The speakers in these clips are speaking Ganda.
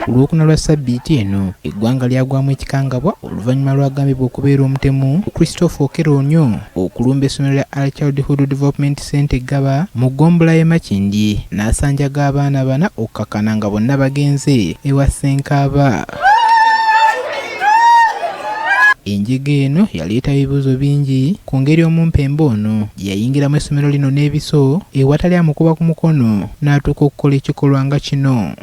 Olwokuna lwa Ssabbiiti eno eggwanga lyagwamu ekikangabwa oluvannyuma lwagambibwa okubeera omutemu Christopher Okeronyo okulumba essomero lya Early Childhood Development Center Gaba mu ggombolola y'e Makindye n'asanjaga abaana bana okukakkana nga bonna bagenze ewa Ssenkaaba. Enjege eno yaleeta ebibuuzo bingi ku ngeri omumpembe ono gye yayingiramu essomero lino n'ebiso ewatali amukuba ku mukono n'atuuka okukola ekikolwa nga kino.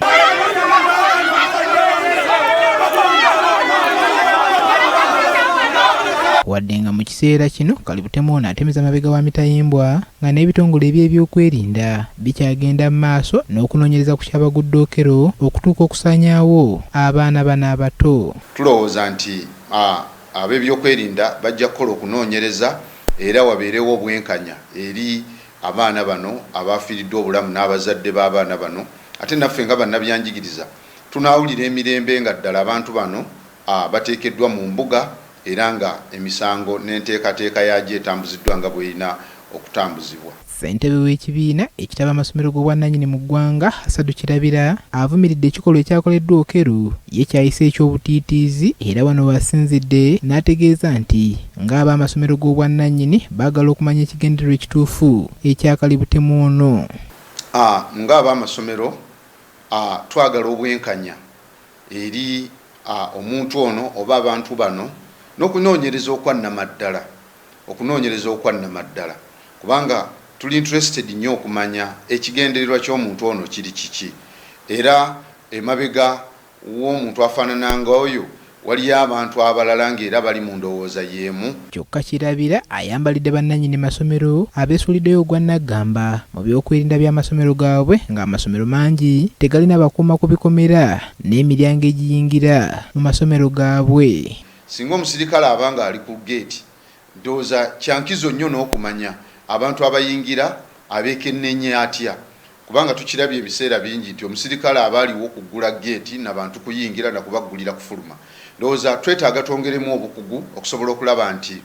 Wadde nga mu kiseera kino Kalibutemu ono atemeza mabega wa mitayimbwa nga n'ebitongole by'ebyokwerinda bikyagenda mu maaso n'okunoonyereza ku kyabagudde Okero okutuuka okusaanyaawo abaana bano abato. Tulowooza nti ab'ebyokwerinda bajja kukola okunoonyereza era wabeerewo obwenkanya eri abaana bano abafiiridde obulamu n'abazadde b'abaana bano, ate naffe nga bannabyanjigiriza tunaawulira emirembe nga ddala abantu bano bateekeddwa mu mbuga era nga emisango n'enteekateeka yagyo etambuziddwa nga bw'erina okutambuzibwa. Ssentebe w'ekibiina ekitaba amasomero g'obwannannyini mu ggwanga Hasadu Kirabira avumiridde ekikolwa ekyakoleddwa Okero ye kyayise eky'obutiitiizi era wano wasinzidde n'ategeeza nti ng'ab'amasomero g'obwannannyini baagala okumanya ekigendererwa ekituufu ekya Kalibutemu ono. Ng'ab'amasomero twagala obwenkanya eri omuntu ono oba abantu bano n'okunoonyereza okwannamaddala kubanga tuli interested nnyo okumanya ekigendererwa ky'omuntu ono kiri kiki, era emabega w'omuntu afaanana ng'oyo waliyo abantu abalala ng'era bali mu ndowooza y'emu. Kyokka Kirabira ayambalidde bannannyini masomero abeesuuliddeyo ogwannaggamba mu byokwerinda by'amasomero gaabwe ng'amasomero mangi tegalina bakuuma ku bikomera n'emiryango egiyingira mu masomero gaabwe. Singa omusirikale abanga ali ku geeti ndowooza kyankizo nnyo n'okumanya abantu abayingira abeekennenya atya, kubanga tukirabye ebiseera bingi nti omusirikale abaaliwo okuggula geeti n'abantu kuyingira na kubaggulira kufuluma. Ndowooza twetaaga twongeremu obukugu okusobola okulaba nti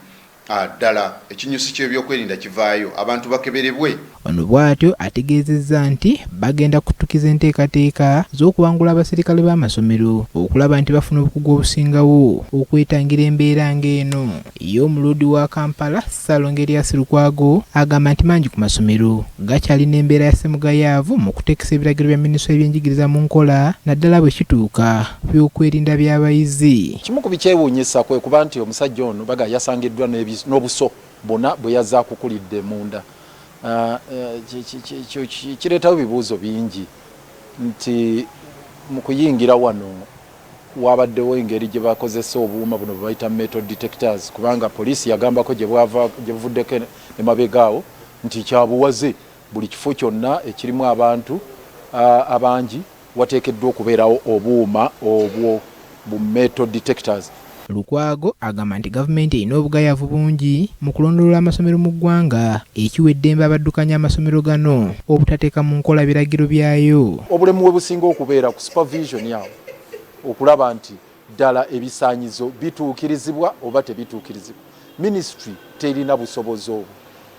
ddala ekinyusi ky'ebyokwerinda kivaayo, abantu bakeberebwe. Ono bw'atyo ategeezezza nti bagenda kutukiza enteekateeka z'okubangula abasirikale b'amasomero okulaba nti bafuna obukugu obusingawo okwetangira embeera ng'eno. Y'omulundi wa Kampala Ssaalongo Erias Lukwago agamba nti mangi ku masomero gakyalina embeera ya ssemugayaavu mu kuteekesa ebiragiro bya minisitule y'ebyenjigiriza mu nkola naddala bwe kituuka ku byokwerinda by'abayizi. Kimu ku bikyewuunyisa kwe kuba nti omusajja ono baga yasangiddwa n'obuso bonna bwe yazza akukulidde munda. Kireetawo ebibuuzo bingi nti mu kuyingira wano wabaddewo engeri gye bakozesa obuuma buno bwe bayita metal detectors, kubanga poliisi yagambako gye buvuddeko ne mabegaawo nti kyabuwaze buli kifo kyonna ekirimu abantu abangi wateekeddwa okubeerawo obuuma obwo bu metal detectors. Lukwago agamba nti gavumenti erina obugayaavu bungi mu kulondoola amasomero mu ggwanga ekiwa eddembe abaddukanya amasomero gano obutateeka mu nkola biragiro byayo. Obulemu bwe businga okubeera ku supervision yawo okulaba nti ddala ebisaanyizo bituukirizibwa oba tebituukirizibwa. Ministry terina busobozi obwo.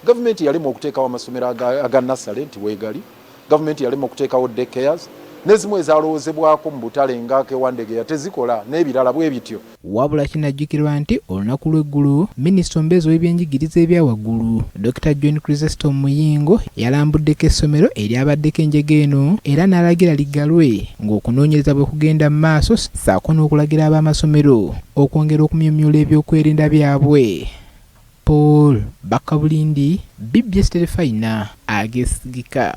Gavumenti yalema okuteekawo amasomero aga nasale nti weegali, gavumenti yalema okuteekawo daycares nezimu ezalowoozebwako mu butale ng'akewandege tezikola n'ebirala bwe bityo. Wabula kinajjukirwa nti olunaku lw'eggulu minisita omubeezi w'ebyenjigiriza ebya waggulu Dr. John Chrysostom Muyingo yalambuddeko essomero eryabaddeko enjege eno era n'alagira liggalwe ng'okunoonyereza bwe kugenda mu maaso ssaako n'okulagira ab'amasomero okwongera okumyumyula ebyokwerinda byabwe. Paul Bakabulindi, BBS Terefayina, agesigika.